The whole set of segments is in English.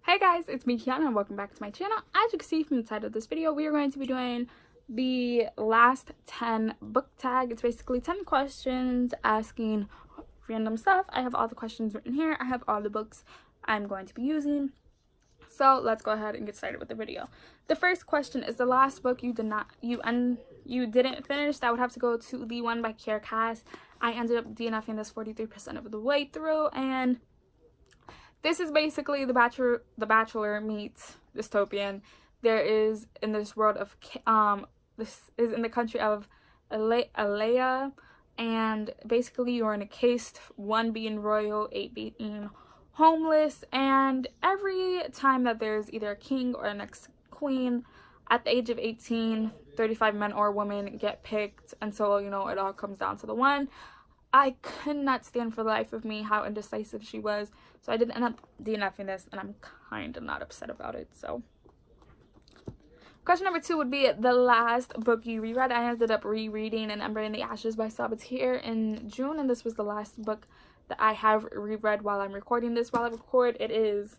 Hey guys, it's me Kiana and welcome back to my channel. As you can see from the title of this video, we are going to be doing the last 10 book tag. It's basically 10 questions asking random stuff. I have all the questions written here. I have all the books I'm going to be using. So let's go ahead and get started with the video. The first question is the last book you didn't finish. That would have to go to the one by Kiera Cass. I ended up DNFing this 43% of the way through, and this is basically The Bachelor meets dystopian. There is in this world of this is in the country of Alea, and basically you're in a caste, 1 being royal, 8 being homeless, and every time that there's either a king or an ex-queen at the age of 18, 35 men or women get picked, and so it all comes down to the one. I could not stand for the life of me how indecisive she was, so I did end up DNFing this, and I'm kind of not upset about it. So question number 2 would be the last book you reread. I ended up rereading An Ember in the Ashes by Sabatier in June, and this was the last book that I have reread while I'm recording this. While I record, it is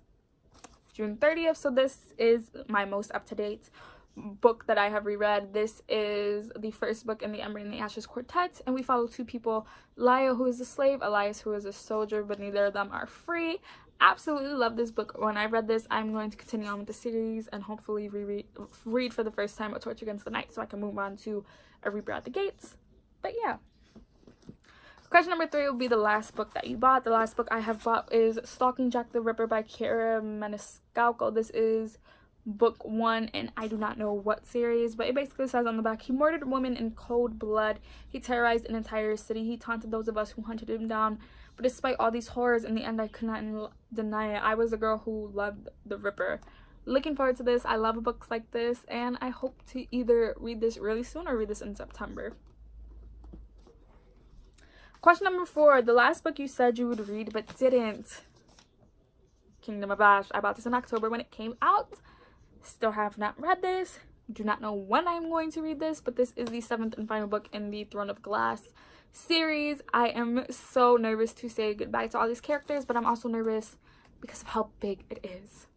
June 30th, so this is my most up-to-date book that I have reread. This is the first book in the Ember in the Ashes quartet, and we follow 2 people, Laya, who is a slave, Elias, who is a soldier, but neither of them are free. Absolutely love this book. When I read this, I'm going to continue on with the series and hopefully read for the first time A Torch Against the Night so I can move on to A Reaper at the Gates. But yeah. Question number 3 will be the last book that you bought. The last book I have bought is Stalking Jack the Ripper by Kiera Maniscalco. This is book 1, and I do not know what series, but it basically says on the back, he murdered women in cold blood. He terrorized an entire city. He taunted those of us who hunted him down. But despite all these horrors, in the end, I could not deny it. I was a girl who loved the Ripper. Looking forward to this. I love books like this, and I hope to either read this really soon or read this in September. Question number 4, the last book you said you would read but didn't. Kingdom of Ash. I bought this in October when it came out. Still have not read this. Do not know when I'm going to read this, but this is the 7th and final book in the Throne of Glass series. I am so nervous to say goodbye to all these characters, but I'm also nervous because of how big it is.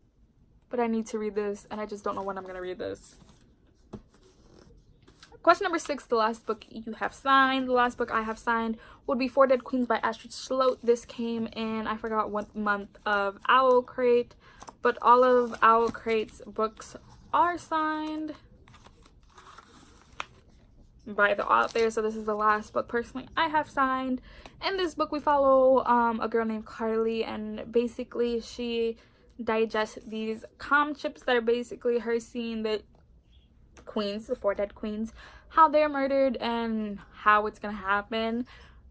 But I need to read this, and I just don't know when I'm going to read this. Question number 6, the last book you have signed. The last book I have signed would be Four Dead Queens by Astrid Schlote. This came in, I forgot what month, of Owl Crate, but all of Owl Crate's books are signed by the author, so this is the last book personally I have signed. In this book we follow a girl named Carly, and basically she digests these comm chips that are basically her seeing the queens, the 4 dead queens, how they're murdered and how it's gonna happen.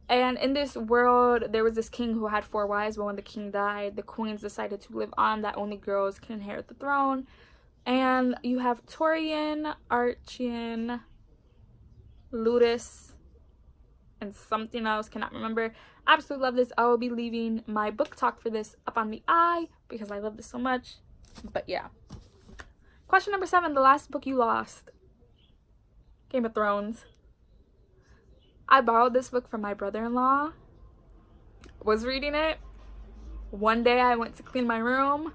And in this world there was this king who had 4 wives, but when the king died, the queens decided to live on, that only girls can inherit the throne. And you have Torian, Archian, Ludus, and something else, cannot remember. Absolutely love this. I will be leaving my book talk for this up on the eye because I love this so much. But yeah. Question number 7, the last book you lost. Game of Thrones. I borrowed this book from my brother-in-law. Was reading it. One day I went to clean my room.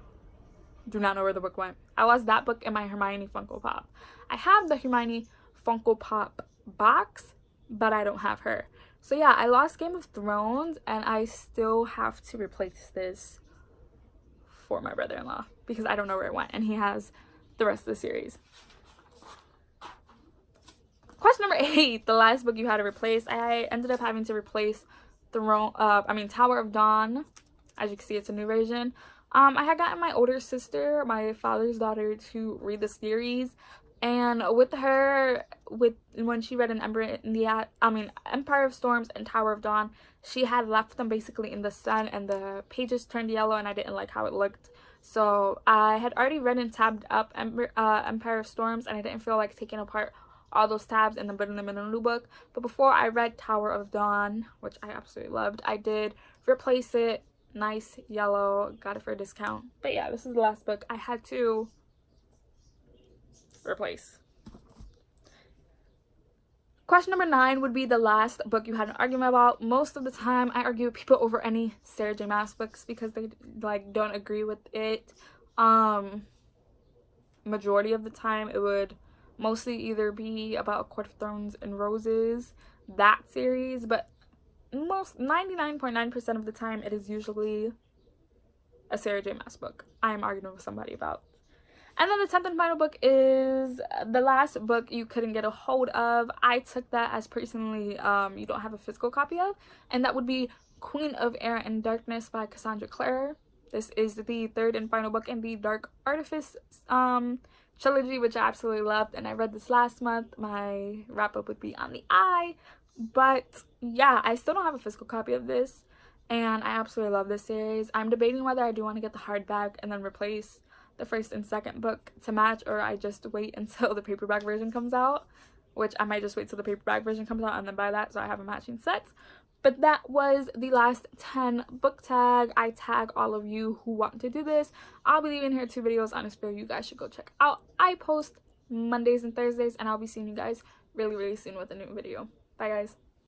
Do not know where the book went. I lost that book and my Hermione Funko Pop. I have the Hermione Funko Pop box, but I don't have her. So yeah, I lost Game of Thrones, and I still have to replace this for my brother-in-law because I don't know where it went, and he has the rest of the series. Question number 8, the last book you had to replace. I ended up having to replace Tower of Dawn. As you can see, it's a new version. I had gotten my older sister, my father's daughter, to read the series, and with her, when she read Empire of Storms and Tower of Dawn, she had left them basically in the sun, and the pages turned yellow, and I didn't like how it looked. So I had already read and tabbed up Empire of Storms, and I didn't feel like taking apart all those tabs and then putting them in a new book. But before I read Tower of Dawn, which I absolutely loved, I did replace it. Nice yellow, got it for a discount. But yeah, this is the last book I had to replace. Question number 9 would be the last book you had an argument about. Most of the time I argue with people over any Sarah J Maas books because they don't agree with it. Majority of the time it would mostly either be about A Court of Thorns and Roses, that series, but most 99.9% of the time it is usually a Sarah J Maas book I am arguing with somebody about. And then the 10th and final book is the last book you couldn't get a hold of. I took that as personally you don't have a physical copy of, and that would be Queen of Air and Darkness by Cassandra Clare. This is the third and final book in the Dark Artifice trilogy, which I absolutely loved, and I read this last month. My wrap-up would be on the eye, but yeah, I still don't have a physical copy of this, and I absolutely love this series. I'm debating whether I do want to get the hardback and then replace the first and second book to match, or I just wait until the paperback version comes out, which I might just wait till the paperback version comes out and then buy that so I have a matching set. But that was the last 10 book tag. I tag all of you who want to do this. I'll be leaving here 2 videos on this video you guys should go check out. I post Mondays and Thursdays, and I'll be seeing you guys really, really soon with a new video. Bye, guys.